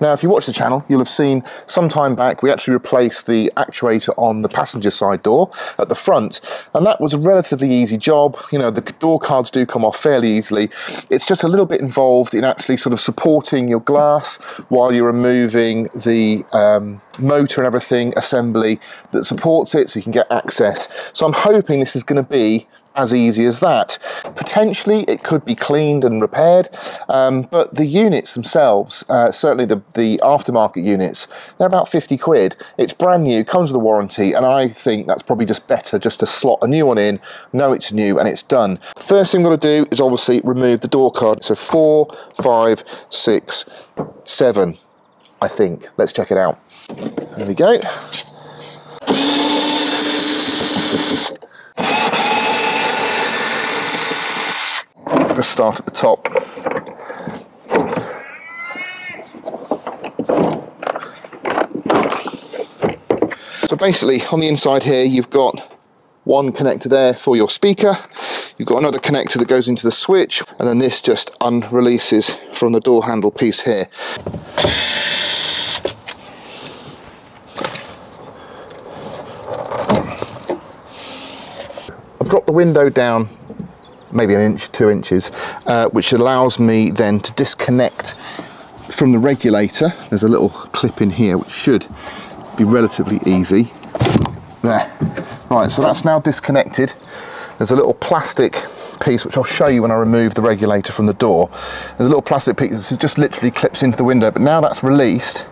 Now, if you watch the channel, you'll have seen some time back we actually replaced the actuator on the passenger side door at the front, and that was a relatively easy job. You know, the door cards do come off fairly easily. It's just a little bit involved in actually sort of supporting your glass while you're removing the motor and everything assembly that supports it so you can get access. So I'm hoping this is going to be as easy as that. Potentially it could be cleaned and repaired, but the units themselves, certainly the aftermarket units, they're about 50 quid. It's brand new, comes with a warranty, and I think that's probably just better just to slot a new one in, know it's new, and it's done. First thing I'm going to do is obviously remove the door card. So 4, 5, 6, 7, I think. Let's check it out. There we go. Let's start at the top. So basically on the inside here you've got one connector there for your speaker, you've got another connector that goes into the switch, and then this just unreleases from the door handle piece here. I've dropped the window down maybe an inch, 2 inches, which allows me then to disconnect from the regulator. There's a little clip in here which should be relatively easy. There. Right, so that's now disconnected. There's a little plastic piece which I'll show you when I remove the regulator from the door. There's a little plastic piece that just literally clips into the window, but now that's released,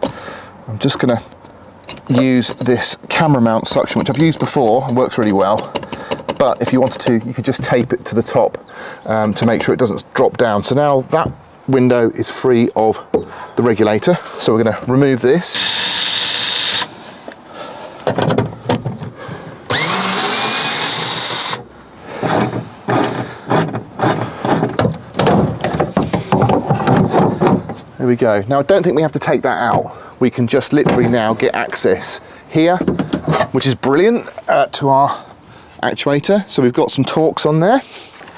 I'm just going to use this camera mount suction, which I've used before and works really well. But if you wanted to, you could just tape it to the top to make sure it doesn't drop down. So now that window is free of the regulator. So we're going to remove this. There we go. Now I don't think we have to take that out. We can just literally now get access here, which is brilliant, to our actuator. So we've got some Torx on there.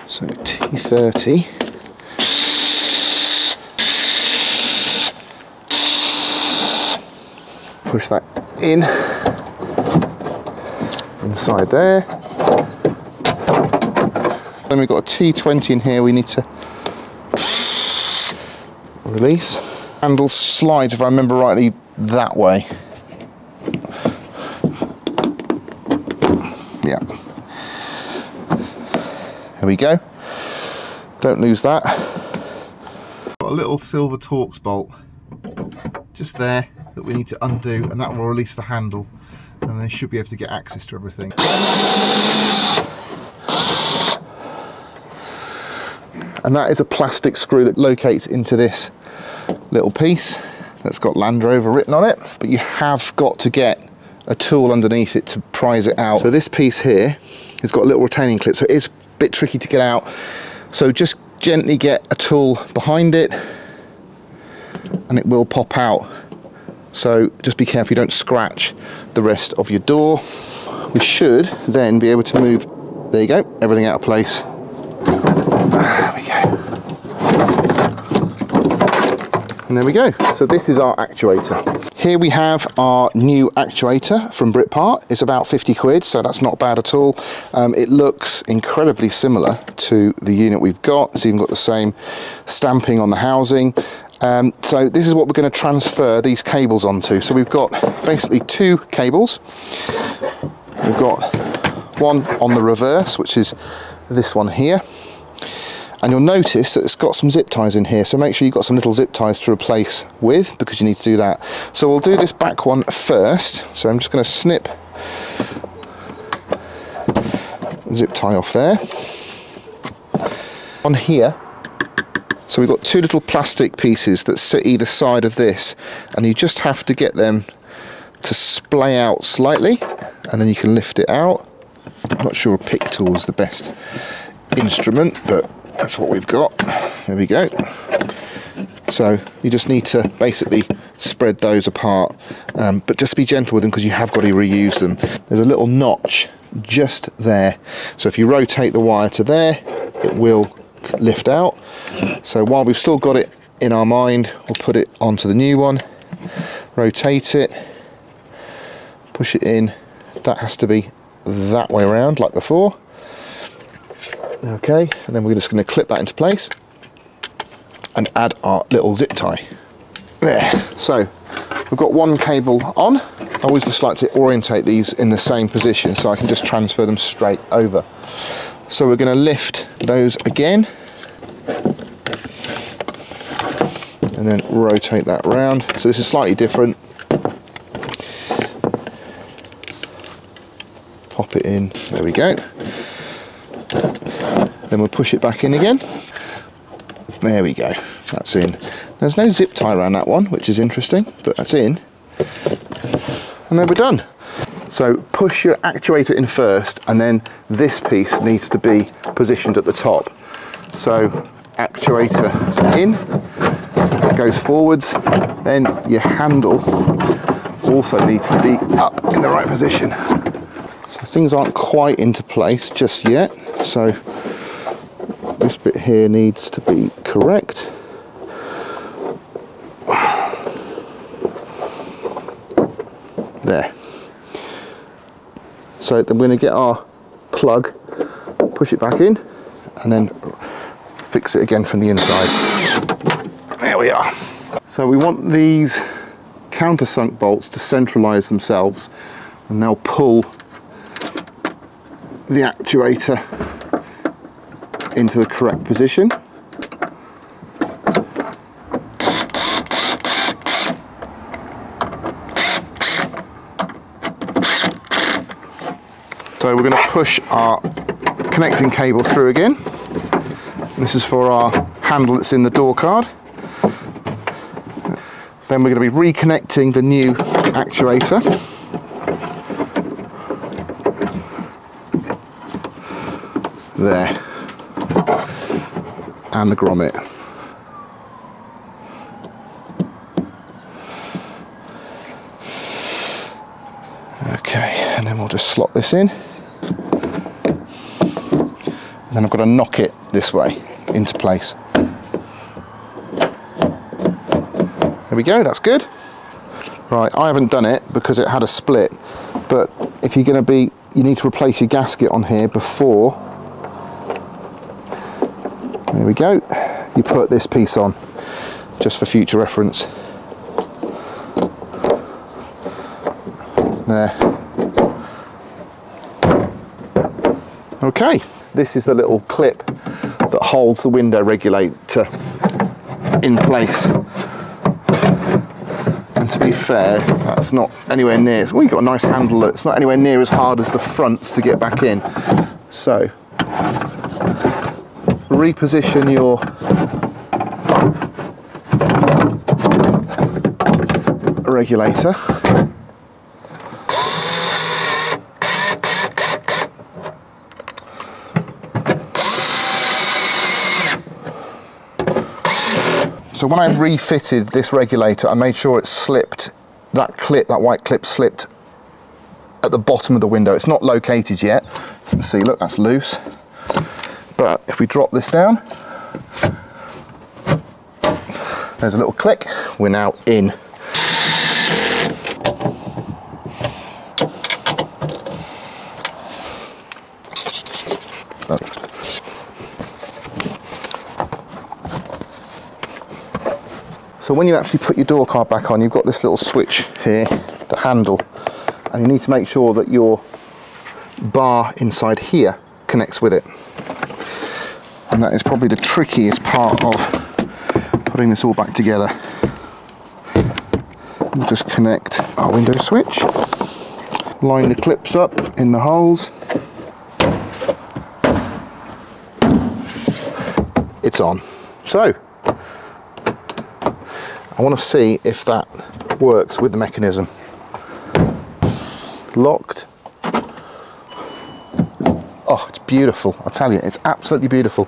So T30. Push that in, inside there. Then we've got a T20 in here we need to release. Handle slides, if I remember rightly, that way. Yeah. There we go. Don't lose that. Got a little silver Torx bolt just there that we need to undo, and that will release the handle, and they should be able to get access to everything. And that is a plastic screw that locates into this little piece that's got Land Rover written on it, but you have got to get a tool underneath it to prise it out. So this piece here has got a little retaining clip, so it is a bit tricky to get out. So just gently get a tool behind it and it will pop out. So just be careful you don't scratch the rest of your door. We should then be able to move, there you go, everything out of place. There we go. And there we go. So this is our actuator. Here we have our new actuator from Britpart. It's about 50 quid, so that's not bad at all. It looks incredibly similar to the unit we've got. It's even got the same stamping on the housing. So this is what we're going to transfer these cables onto. So we've got basically two cables. We've got one on the reverse, which is this one here. And you'll notice that it's got some zip ties in here, so make sure you've got some little zip ties to replace with, because you need to do that. So we'll do this back one first. So I'm just going to snip the zip tie off there. On here, so we've got two little plastic pieces that sit either side of this, and you just have to get them to splay out slightly, and then you can lift it out. I'm not sure a pick tool is the best instrument, but that's what we've got. There we go. So you just need to basically spread those apart, but just be gentle with them because you have got to reuse them. There's a little notch just there, so if you rotate the wire to there, it will lift out. So while we've still got it in our mind, we'll put it onto the new one, rotate it, push it in. That has to be that way around like before. Okay, and then we're just going to clip that into place and add our little zip tie. There, so we've got one cable on. I always just like to orientate these in the same position so I can just transfer them straight over. So we're going to lift those again and then rotate that round. So this is slightly different. Pop it in, there we go. Then we'll push it back in again. There we go, that's in. There's no zip tie around that one, which is interesting, but that's in. And then we're done. So push your actuator in first, and then this piece needs to be positioned at the top. So actuator in, that goes forwards, then your handle also needs to be up in the right position. So things aren't quite into place just yet, so this bit here needs to be correct. There. So then we're going to get our plug, push it back in, and then fix it again from the inside. There we are. So we want these countersunk bolts to centralise themselves, and they'll pull the actuator into the correct position. So we're going to push our connecting cable through again. This is for our handle that's in the door card. Then we're going to be reconnecting the new actuator. There. And the grommet. Okay, and then we'll just slot this in. And then I've got to knock it this way into place. There we go, that's good. Right, I haven't done it because it had a split, but if you're going to be, you need to replace your gasket on here before. There we go. You put this piece on, just for future reference. There. Okay. This is the little clip that holds the window regulator in place. And to be fair, that's not anywhere near. Well, you've got a nice handle. It's not anywhere near as hard as the fronts to get back in. So, reposition your regulator. So when I refitted this regulator, I made sure it slipped, that clip, that white clip slipped at the bottom of the window. It's not located yet. You can see, look, that's loose. But if we drop this down, there's a little click. We're now in. So when you actually put your door card back on, you've got this little switch here, the handle, and you need to make sure that your bar inside here connects with it. And that is probably the trickiest part of putting this all back together. We'll just connect our window switch, line the clips up in the holes. It's on. So, I want to see if that works with the mechanism. Locked. Oh, it's beautiful. I'll tell you, it's absolutely beautiful.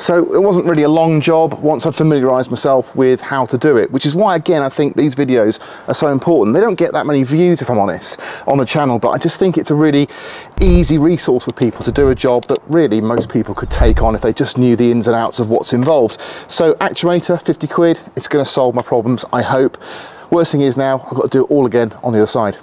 So it wasn't really a long job once I'd familiarised myself with how to do it, which is why, again, I think these videos are so important. They don't get that many views, if I'm honest, on the channel, but I just think it's a really easy resource for people to do a job that really most people could take on if they just knew the ins and outs of what's involved. So actuator, 50 quid, it's going to solve my problems, I hope. Worst thing is now I've got to do it all again on the other side.